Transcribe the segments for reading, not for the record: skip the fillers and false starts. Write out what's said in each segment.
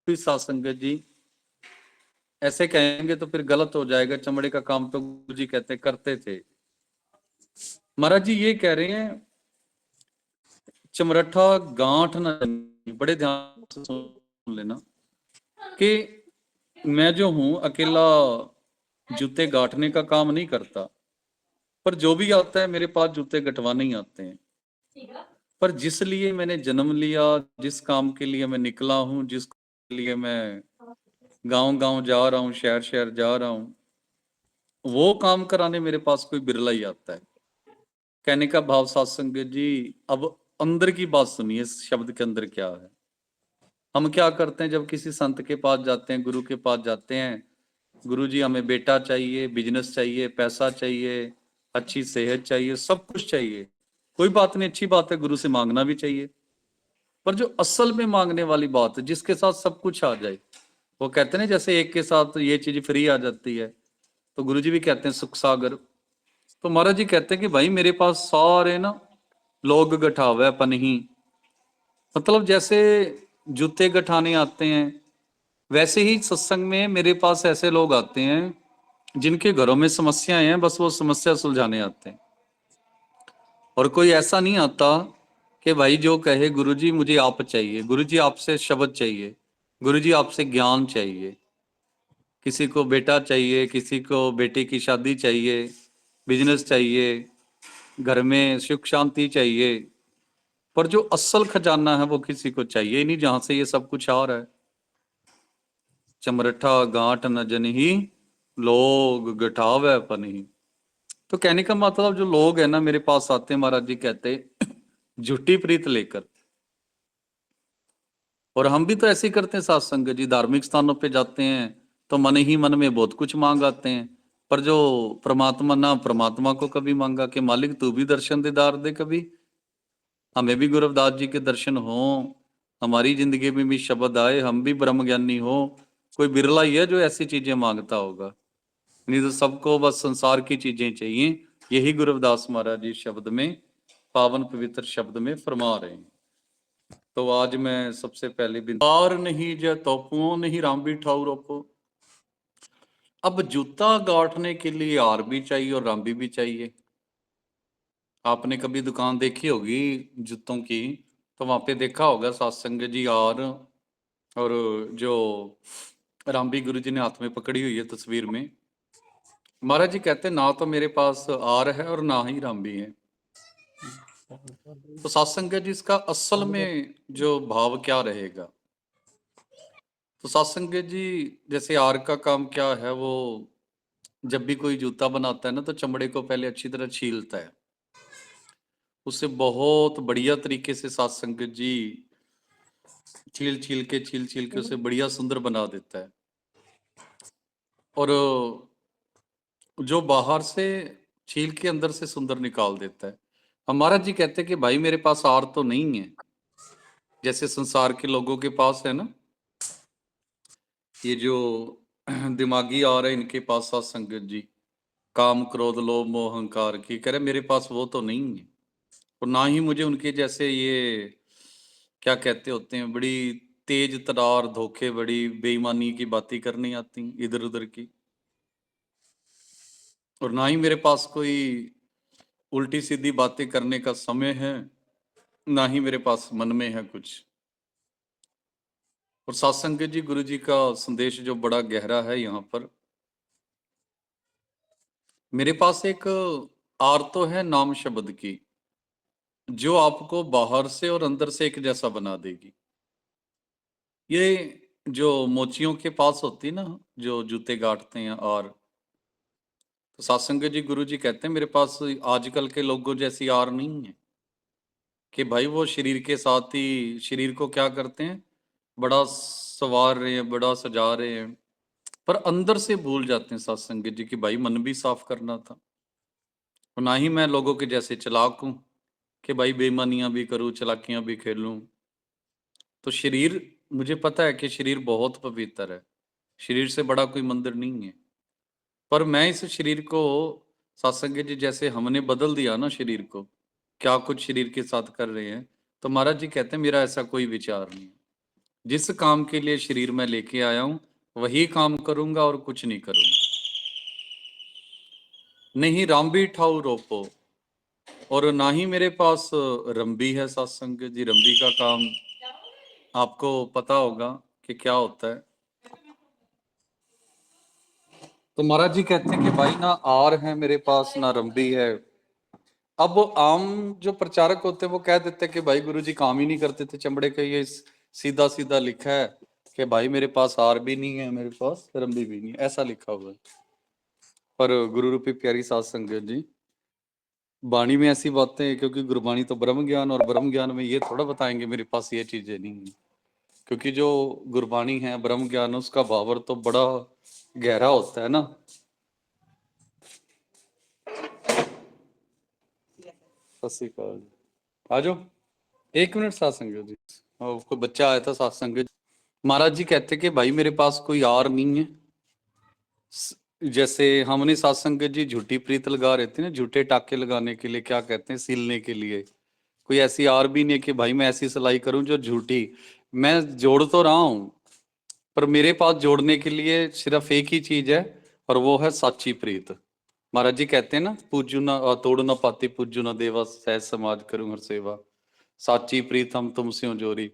भी साथ संगत जी ऐसे कहेंगे तो फिर गलत हो जाएगा। चमड़े का काम तो गुरु जी कहते करते थे। महाराज जी ये कह रहे हैं चमरठा गांठ ना, बड़े ध्यान से सुन लेना कि मैं जो हूं अकेला जूते गांठने का काम नहीं करता, पर जो भी आता है मेरे पास जूते गठवाने ही आते हैं। पर जिस लिए मैंने जन्म लिया, जिस काम के लिए मैं निकला हूं, जिस लिए मैं गांव गांव जा रहा हूं, शहर शहर जा रहा हूं, वो काम कराने मेरे पास कोई बिरला ही आता है। कहने का भाव सात संगत जी, अब अंदर की बात सुनिए, इस शब्द के अंदर क्या है। हम क्या करते हैं जब किसी संत के पास जाते हैं, गुरु के पास जाते हैं, गुरु जी हमें बेटा चाहिए, बिजनेस चाहिए, पैसा चाहिए, अच्छी सेहत चाहिए, सब कुछ चाहिए। कोई बात नहीं, अच्छी बात है, गुरु से मांगना भी चाहिए। पर जो असल में मांगने वाली बात है, जिसके साथ सब कुछ आ जाए, वो कहते हैं ना जैसे एक के साथ ये चीज फ्री आ जाती है, तो गुरु जी भी कहते हैं सुख सागर। तो महाराज जी कहते हैं कि भाई मेरे पास सारे ना लोग गठावे पनही, मतलब जैसे जूते गठाने आते हैं, वैसे ही सत्संग में मेरे पास ऐसे लोग आते हैं जिनके घरों में समस्याएं हैं, बस वो समस्या सुलझाने आते हैं। और कोई ऐसा नहीं आता कि भाई जो कहे गुरु जी मुझे आप चाहिए, गुरु जी आपसे शब्द चाहिए, गुरु जी आपसे ज्ञान चाहिए। किसी को बेटा चाहिए, किसी को बेटे की शादी चाहिए, बिजनेस चाहिए, घर में सुख शांति चाहिए, पर जो असल खजाना है वो किसी को चाहिए ही नहीं, जहां से ये सब कुछ आ रहा है। चमरठा गांठ न जनही, लोग गठावे पनही। तो कहने का मतलब जो लोग है ना मेरे पास आते हैं, महाराज जी कहते झूठी प्रीत लेकर। और हम भी तो ऐसे ही करते हैं साथ संगत जी, धार्मिक स्थानों पे जाते हैं तो मन ही मन में बहुत कुछ मांग आते हैं, पर जो परमात्मा ना, परमात्मा को कभी मांगा कि मालिक तू भी दर्शन दीदार दे, कभी हमें भी गुरु रविदास जी के दर्शन हो, हमारी जिंदगी में भी शब्द आए, हम भी ब्रह्म ज्ञानी हो। कोई बिरला ही है जो ऐसी चीजें मांगता होगा, नहीं तो सबको बस संसार की चीजें चाहिए। यही गुरु रविदास महाराज जी शब्द में, पावन पवित्र शब्द में फरमा रहे हैं। तो आज मैं सबसे पहले बिंदार नहीं जय तोपुओं नहीं राम भी ठाउर ओपो। अब जूता गांठने के लिए हार भी चाहिए और रामबी भी चाहिए। आपने कभी दुकान देखी होगी जूतों की, तो वहां पे देखा होगा सत्संग जी हार और जो रामबी गुरु जी ने हाथ में पकड़ी हुई है तस्वीर में। महाराज जी कहते ना तो मेरे पास आर है और ना ही रामबी है। तो सत्संग जी इसका असल में जो भाव क्या रहेगा। तो सत्संग जी जैसे आर का काम क्या है, वो जब भी कोई जूता बनाता है ना तो चमड़े को पहले अच्छी तरह छीलता है, उससे बहुत बढ़िया तरीके से सत्संग जी छील छील के उसे बढ़िया सुंदर बना देता है। और जो बाहर से छील के अंदर से सुंदर निकाल देता है। हमारा जी कहते हैं कि भाई मेरे पास आर तो नहीं है, जैसे संसार के लोगों के पास है ना, ये जो दिमागी आर है इनके पास सत्संग जी, काम क्रोध लोभ मोह अहंकार की, कह रहे मेरे पास वो तो नहीं है। और ना ही मुझे उनके जैसे ये क्या कहते होते हैं, बड़ी तेज तरार धोखे, बड़ी बेईमानी की बातें करनी आती इधर उधर की। और ना ही मेरे पास कोई उल्टी सीधी बातें करने का समय है, ना ही मेरे पास मन में है कुछ। और सत्संग जी गुरु जी का संदेश जो बड़ा गहरा है यहाँ पर। मेरे पास एक आर तो है नाम शब्द की, जो आपको बाहर से और अंदर से एक जैसा बना देगी। ये जो मोचियों के पास होती है ना, जो जूते गांठते हैं, और तो सत्संग जी गुरु जी कहते हैं मेरे पास आजकल के लोगों जैसी आर नहीं है कि भाई वो शरीर के साथ ही शरीर को क्या करते हैं, बड़ा संवार रहे हैं, बड़ा सजा रहे हैं, पर अंदर से भूल जाते हैं सत्संग जी कि भाई मन भी साफ करना था। और ना ही मैं लोगों के जैसे चालाक हूं कि भाई बेईमानियां भी करूं, चालाकियां भी खेलूं। तो शरीर, मुझे पता है कि शरीर बहुत पवित्र है, शरीर से बड़ा कोई मंदिर नहीं है। पर मैं इस शरीर को, सत्संग जी जैसे हमने बदल दिया ना शरीर को, क्या कुछ शरीर के साथ कर रहे हैं, तो महाराज जी कहते हैं मेरा ऐसा कोई विचार नहीं है। जिस काम के लिए शरीर में लेके आया हूं वही काम करूंगा और कुछ नहीं करूंगा। नहीं रामबी ठाऊ रोपो, और ना ही मेरे पास रंबी है सत्संग जी। रंबी का काम आपको पता होगा कि क्या होता है। तो महाराज जी कहते हैं कि भाई ना आर है मेरे पास ना रंबी है। अब आम जो प्रचारक होते हैं वो कह देते हैं कि भाई गुरु जी काम ही नहीं करते थे चमड़े के, ये सीधा सीधा लिखा है कि भाई मेरे पास आर भी नहीं है, मेरे पास रंबी भी नहीं है, ऐसा लिखा हुआ है। पर गुरु रूपी प्यारी साध संगत जी, वाणी में ऐसी बातें हैं, क्योंकि गुरबाणी तो ब्रह्म ज्ञान, और ब्रह्म ज्ञान में ये थोड़ा बताएंगे मेरे पास ये चीजें नहीं है। क्योंकि जो गुरबाणी है ब्रह्म ज्ञान, उसका भावर तो बड़ा गहरा होता है ना। सत श्री अकाल, आ जाओ 1 मिनट साथ संगत जी। कोई बच्चा आया था साथ संगत। महाराज जी कहते कि भाई मेरे पास कोई आर नहीं है। जैसे हमने साथ संगत जी झूठी प्रीत लगा रहे थे ना, झूठे टाके लगाने के लिए, क्या कहते हैं, सिलने के लिए। कोई ऐसी आर भी नहीं है कि भाई मैं ऐसी सिलाई करूं जो झूठी। मैं जोड़ तो रहा हूं, पर मेरे पास जोड़ने के लिए सिर्फ एक ही चीज है, और वो है साची प्रीत। महाराज जी कहते हैं ना, पूजू ना तोड़ ना पाती, पूजू ना देवा, सहज समाज करूं हर सेवा, साची प्रीत हम तुमसे हो जोरी।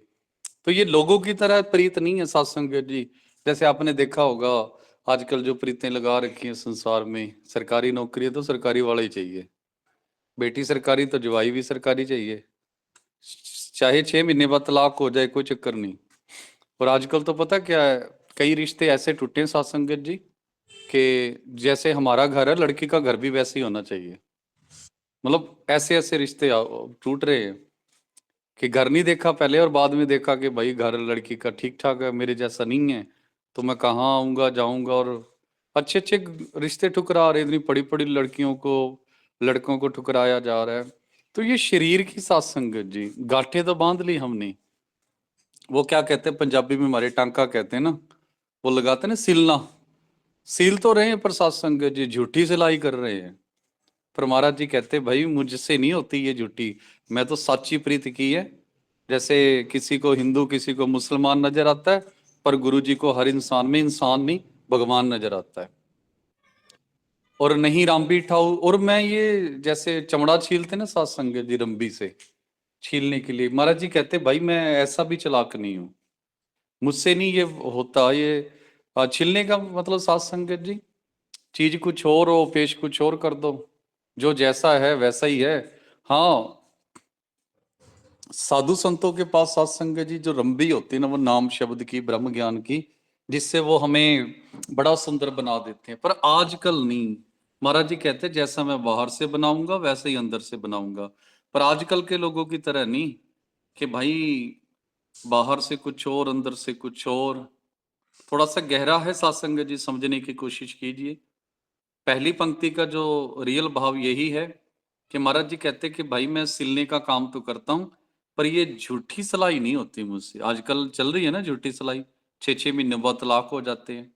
तो ये लोगों की तरह प्रीत नहीं है सत्संग जी। जैसे आपने देखा होगा आजकल जो प्रीतें लगा रखी हैं संसार में, सरकारी नौकरी है तो सरकारी वाला ही चाहिए, बेटी सरकारी तो जवाई भी सरकारी चाहिए, चाहे 6 महीने बाद तलाक हो जाए कोई चक्कर नहीं। और आजकल तो पता क्या है, कई रिश्ते ऐसे टूटे हैं सत्संगत जी कि जैसे हमारा घर है, लड़की का घर भी वैसे ही होना चाहिए। मतलब ऐसे ऐसे रिश्ते टूट रहे हैं कि घर नहीं देखा पहले और बाद में देखा कि भाई घर लड़की का ठीक ठाक है, मेरे जैसा नहीं है, तो मैं कहाँ आऊंगा जाऊंगा। और अच्छे अच्छे रिश्ते ठुकरा रहे, इतनी बड़ी बड़ी लड़कियों को, लड़कों को ठुकराया जा रहा है। तो ये शरीर की सत्संगत जी, गांठें तो बांध ली हमने। वो क्या कहते हैं पंजाबी में, हमारे टांका कहते हैं ना, वो लगाते हैं ना सिलना, सील तो रहे हैं पर सत्संग जी झूठी सिलाई कर रहे हैं। पर महाराज जी कहते भाई मुझसे नहीं होती ये झूठी, मैं तो साची प्रीत की है। जैसे किसी को हिंदू किसी को मुसलमान नजर आता है, पर गुरु जी को हर इंसान में इंसान नहीं भगवान नजर आता है। और नहीं रामबी ठाऊ, और मैं ये जैसे चमड़ा छीलते ना सत्संग जी रंबी से छीलने के लिए, महाराज जी कहते भाई मैं ऐसा भी चालाक नहीं हूं, मुझसे नहीं ये होता। ये छिलने का मतलब सात संगत जी, चीज कुछ और हो पेश कुछ और कर दो, जो जैसा है वैसा ही है। हाँ, साधु संतों के पास सात संगत जी जो रंबी होती है ना, वो नाम शब्द की ब्रह्म ज्ञान की, जिससे वो हमें बड़ा सुंदर बना देते हैं। पर आजकल नहीं, महाराज जी कहते हैं जैसा मैं बाहर से बनाऊंगा वैसे ही अंदर से बनाऊंगा। पर आजकल के लोगों की तरह नहीं कि भाई बाहर से कुछ और अंदर से कुछ और। थोड़ा सा गहरा है सत्संग जी, समझने की कोशिश कीजिए। पहली पंक्ति का जो रियल भाव यही है कि महाराज जी कहते हैं कि भाई मैं सिलने का काम तो करता हूं, पर ये झूठी सिलाई नहीं होती मुझसे। आजकल चल रही है ना झूठी सिलाई, 6 6 महीने बाद तलाक हो जाते हैं,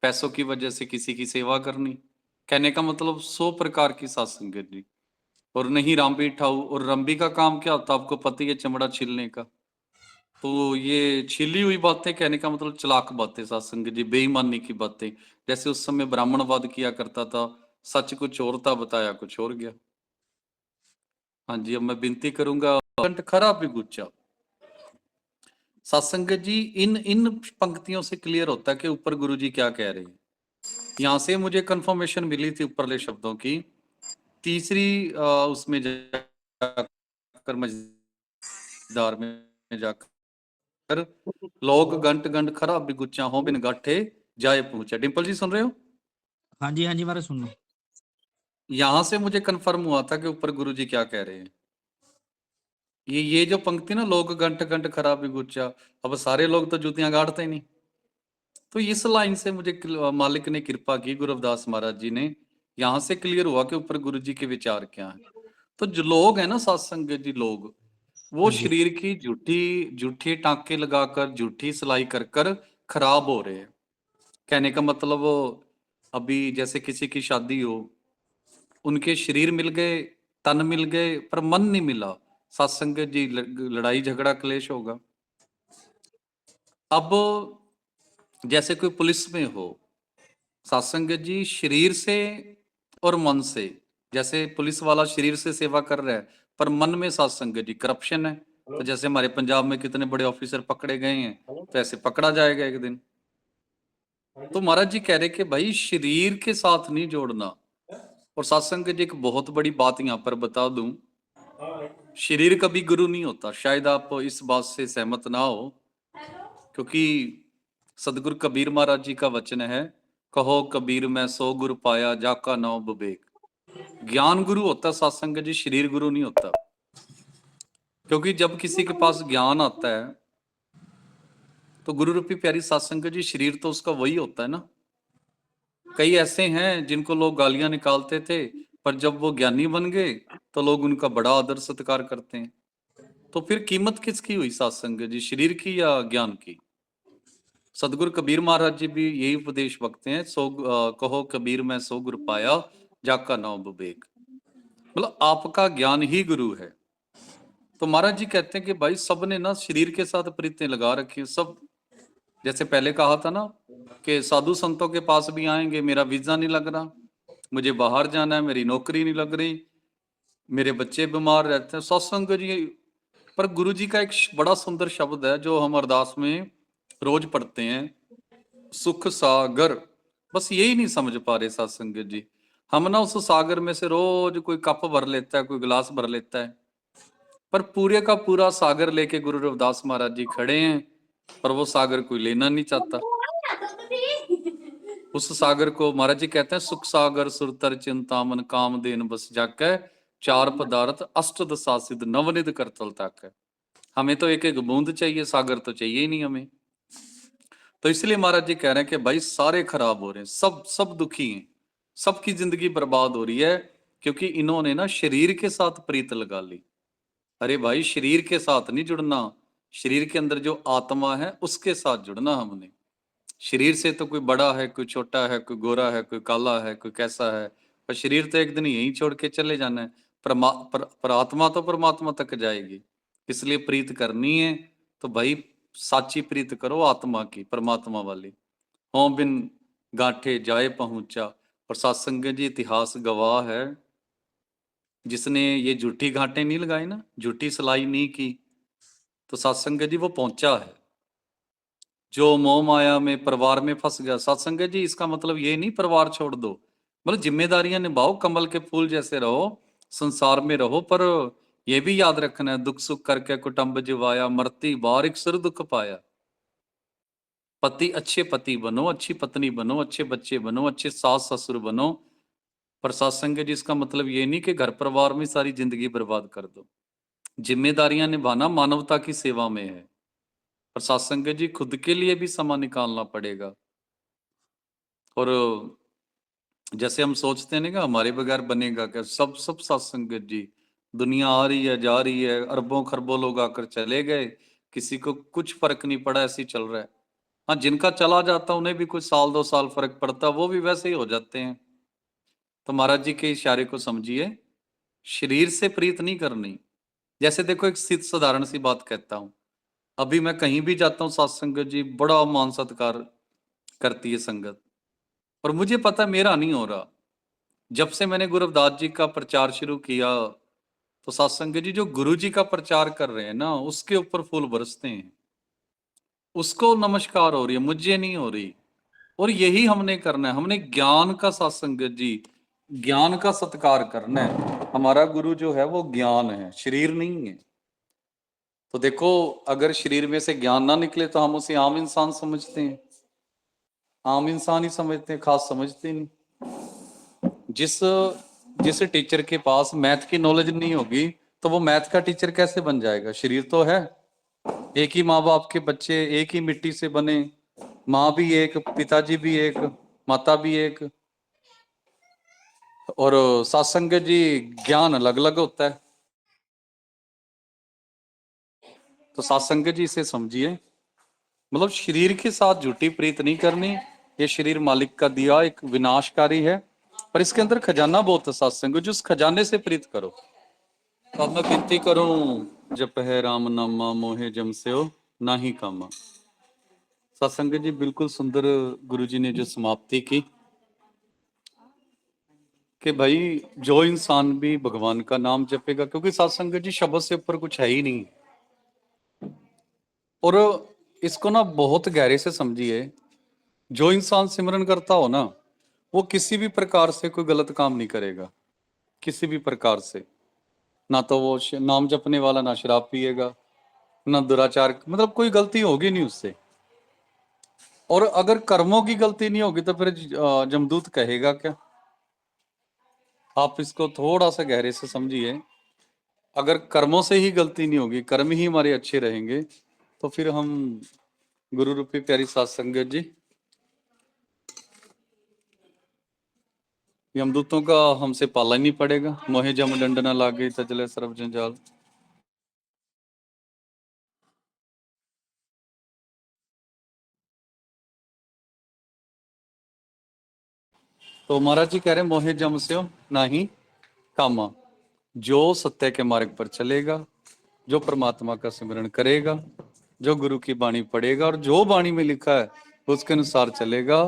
पैसों की वजह से किसी की सेवा करनी। कहने का मतलब 100 प्रकार की सत्संग जी। और नहीं रामबी ठाऊ, और रंबी का काम क्या होता है आपको पता ही है, चमड़ा छीलने का। तो ये छिली हुई बातें, कहने का मतलब चालाक बातें सत्संग जी, बेईमानी की बातें। जैसे उस समय ब्राह्मणवाद किया करता था, सच कुछ और था बताया कुछ और गया। हाँ जी, अब मैं विनती करूंगा, कंठ खरा भी गुच्चा। सत्संग जी, इन इन पंक्तियों से क्लियर होता है कि ऊपर गुरु जी क्या कह रहे हैं। यहां से मुझे कंफर्मेशन मिली थी ऊपरले शब्दों की। तीसरी उसमें जाकर मजेदार में जाकर, लोग गंट गंट खरा बिगुचा हो बिन गाठे जाए पहुंचे। डिंपल जी सुन रहे हो? हाँ जी महाराज सुन लो। यहां से मुझे कंफर्म हुआ था कि ऊपर गुरु जी क्या कह रहे हैं। ये जो पंक्ति ना, लोग गंट गंट खरा बिगुचा, अब सारे लोग तो जूतियां गाड़ते ही नहीं। तो इस लाइन से मुझे मालिक ने कृपा की, गुरु रविदास महाराज जी ने, यहां से क्लियर हुआ कि ऊपर गुरु जी के विचार क्या है। तो जो लोग है ना सत्संग जी, लोग वो हाँ जी। शरीर की झूठी झूठी टांके लगाकर झूठी सिलाई कर कर खराब हो रहे हैं। कहने का मतलब वो, अभी जैसे किसी की शादी हो, उनके शरीर मिल गए, तन मिल गए, पर मन नहीं मिला। सत्संग जी लड़ाई झगड़ा क्लेश होगा। अब जैसे कोई पुलिस में हो, सत्संग जी, शरीर से और मन से, जैसे पुलिस वाला शरीर से सेवा कर रहा है पर मन में सत्संग जी करप्शन है। तो जैसे हमारे पंजाब में कितने बड़े ऑफिसर पकड़े गए हैं, तो ऐसे पकड़ा जाएगा एक दिन। तो महाराज जी कह रहे कि भाई शरीर के साथ नहीं जोड़ना। और सत्संग जी एक बहुत बड़ी बात यहाँ पर बता दूं, शरीर कभी गुरु नहीं होता। शायद आप इस बात से सहमत ना हो, क्योंकि सदगुरु कबीर महाराज जी का वचन है, कहो कबीर मैं सो गुरु पाया जाका नाम विवेक। ज्ञान गुरु होता है सत्संग जी, शरीर गुरु नहीं होता। क्योंकि जब किसी के पास ज्ञान आता है तो गुरु रूपी प्यारी सत्संग जी शरीर तो उसका वही होता है ना। कई ऐसे हैं जिनको लोग गालियां निकालते थे, पर जब वो ज्ञानी बन गए तो लोग उनका बड़ा आदर सत्कार करते हैं। तो फिर कीमत किसकी हुई सत्संग जी, शरीर की या ज्ञान की? सदगुरु कबीर महाराज जी भी यही उपदेश बकते हैं, कहो कबीर मैं सो गुरु पाया जाका नाम विवेक। मतलब आपका ज्ञान ही गुरु है। तो महाराज जी कहते हैं कि भाई सबने ना शरीर के साथ प्रीतें लगा रखी हैं सब। जैसे पहले कहा था ना कि साधु संतों के पास भी आएंगे, मेरा वीजा नहीं लग रहा, मुझे बाहर जाना है, मेरी नौकरी नहीं लग रही, मेरे बच्चे बीमार रहते हैं, सत्संग जी। पर गुरु जी का एक बड़ा सुंदर शब्द है जो हम अरदास में रोज पढ़ते हैं, सुख सागर। बस यही नहीं समझ पा रहे सत्संग जी। हम ना उस सागर में से रोज कोई कप भर लेता है, कोई गिलास भर लेता है, पर पूरे का पूरा सागर लेके गुरु रविदास महाराज जी खड़े हैं, पर वो सागर कोई लेना नहीं चाहता। उस सागर को महाराज जी कहते हैं, सुख सागर सुरतर चिंतामन कामधेन बस जाके, चार पदार्थ अष्ट दशा सिद्ध नवनिध करतल तक है। हमें तो एक एक बूंद चाहिए, सागर तो चाहिए ही नहीं हमें। तो इसलिए महाराज जी कह रहे हैं कि भाई सारे खराब हो रहे हैं, सब सब दुखी हैं, सबकी जिंदगी बर्बाद हो रही है, क्योंकि इन्होंने ना शरीर के साथ प्रीत लगा ली। अरे भाई शरीर के साथ नहीं जुड़ना, शरीर के अंदर जो आत्मा है उसके साथ जुड़ना हमने। शरीर से तो कोई बड़ा है, कोई छोटा है, कोई गोरा है, कोई काला है, कोई कैसा है, पर शरीर तो एक दिन यहीं छोड़ के चले जाना है। पर आत्मा तो परमात्मा तक जाएगी। इसलिए प्रीत करनी है तो भाई साची प्रीत करो आत्मा की, परमात्मा वाली। हों बिन गांठे जाए पहुंचा। और सत्संग जी इतिहास गवाह है, जिसने ये झूठी घाटे नहीं लगाई ना, झूठी सलाई नहीं की, तो सत्संग जी वो पहुंचा है। जो मोह माया में परिवार में फंस गया, सत्संग जी इसका मतलब ये नहीं परिवार छोड़ दो, मतलब जिम्मेदारियां निभाओ, कमल के फूल जैसे रहो, संसार में रहो, पर ये भी याद रखना है, दुख सुख करके कुटुंब जिवाया, मरती बार एक सिर दुख पाया। पति अच्छे पति बनो, अच्छी पत्नी बनो, अच्छे बच्चे बनो, अच्छे सास ससुर बनो, पर सत्संग जी इसका मतलब ये नहीं कि घर परिवार में सारी जिंदगी बर्बाद कर दो। जिम्मेदारियां निभाना मानवता की सेवा में है, पर सत्संग जी खुद के लिए भी समय निकालना पड़ेगा। और जैसे हम सोचते हैं ना कि हमारे बगैर बनेगा क्या, सब सब सत्संग जी। दुनिया आ रही है जा रही है, अरबों खरबों लोग आकर चले गए, किसी को कुछ फर्क नहीं पड़ा, ऐसे ही चल रहा है। हाँ, जिनका चला जाता उन्हें भी कुछ साल दो साल फर्क पड़ता, वो भी वैसे ही हो जाते हैं। तो महाराज जी के इशारे को समझिए, शरीर से प्रीत नहीं करनी। जैसे देखो एक साधारण सी बात कहता हूं, अभी मैं कहीं भी जाता हूँ सत्संग जी बड़ा मान सत्कार करती है संगत, और मुझे पता मेरा नहीं हो रहा। जब से मैंने गुरु रविदास जी का प्रचार शुरू किया, तो सत्संग जी जो गुरु जी का प्रचार कर रहे हैं ना, उसके ऊपर फूल बरसते हैं, उसको नमस्कार हो रही है, मुझे नहीं हो रही। और यही हमने करना है, हमने ज्ञान का सत्संग जी, ज्ञान का सत्कार करना है। हमारा गुरु जो है वो ज्ञान है, शरीर नहीं है। तो देखो अगर शरीर में से ज्ञान ना निकले तो हम उसे आम इंसान समझते हैं, आम इंसान ही समझते हैं, खास समझते नहीं। जिस जिस टीचर के पास मैथ की नॉलेज नहीं होगी तो वो मैथ का टीचर कैसे बन जाएगा? शरीर तो है, एक ही माँ बाप के बच्चे, एक ही मिट्टी से बने, माँ भी एक, पिताजी भी एक, माता भी एक। और सत्संग जी ज्ञान अलग अलग होता है। तो सत्संग जी इसे समझिए, मतलब शरीर के साथ झूठी प्रीत नहीं करनी। ये शरीर मालिक का दिया एक विनाशकारी है, पर इसके अंदर खजाना बहुत है सत्संग जी, उस खजाने से प्रीत करो। तो अब मैं विनती करूं, जप है राम नामा मोहे जम से हो ना ही कामा। सत्संग जी बिल्कुल सुंदर गुरु जी ने जो समाप्ति की कि भाई जो इंसान भी भगवान का नाम जपेगा, क्योंकि सत्संग जी शब्द से ऊपर कुछ है ही नहीं। और इसको ना बहुत गहरे से समझिए, जो इंसान सिमरन करता हो ना, वो किसी भी प्रकार से कोई गलत काम नहीं करेगा, किसी भी प्रकार से। ना तो वो नाम जपने वाला ना शराब पिएगा, ना दुराचार, मतलब कोई गलती होगी नहीं उससे। और अगर कर्मों की गलती नहीं होगी तो फिर जमदूत कहेगा क्या? आप इसको थोड़ा सा गहरे से समझिए। अगर कर्मों से ही गलती नहीं होगी, कर्म ही हमारे अच्छे रहेंगे, तो फिर हम गुरु रूपी प्यारी सात संगत जी, यमदूतों का हमसे पाला नहीं पड़ेगा। मोहे जम डंड न लागे तजले सर्व जंजाल। तो महाराज जी कह रहे मोहे जम से हो नहीं कामा। जो सत्य के मार्ग पर चलेगा, जो परमात्मा का सिमरन करेगा, जो गुरु की वाणी पढ़ेगा और जो वाणी में लिखा है उसके अनुसार चलेगा,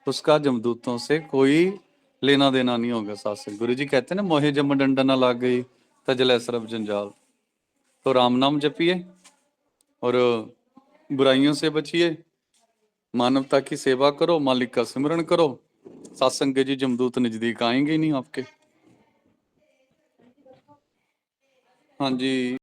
उसका जमदूतों से कोई लेना देना नहीं होगा। शास्त्र गुरु जी कहते हैं ना, मोहे जम डंडा ना लाग गई तजले सर्व जंजाल। तो राम नाम जपिए और बुराइयों से बचिए, मानवता की सेवा करो, मालिक का सिमरन करो। सत्संग के जी जमदूत नजदीक आएंगे ही नहीं आपके। हाँ जी।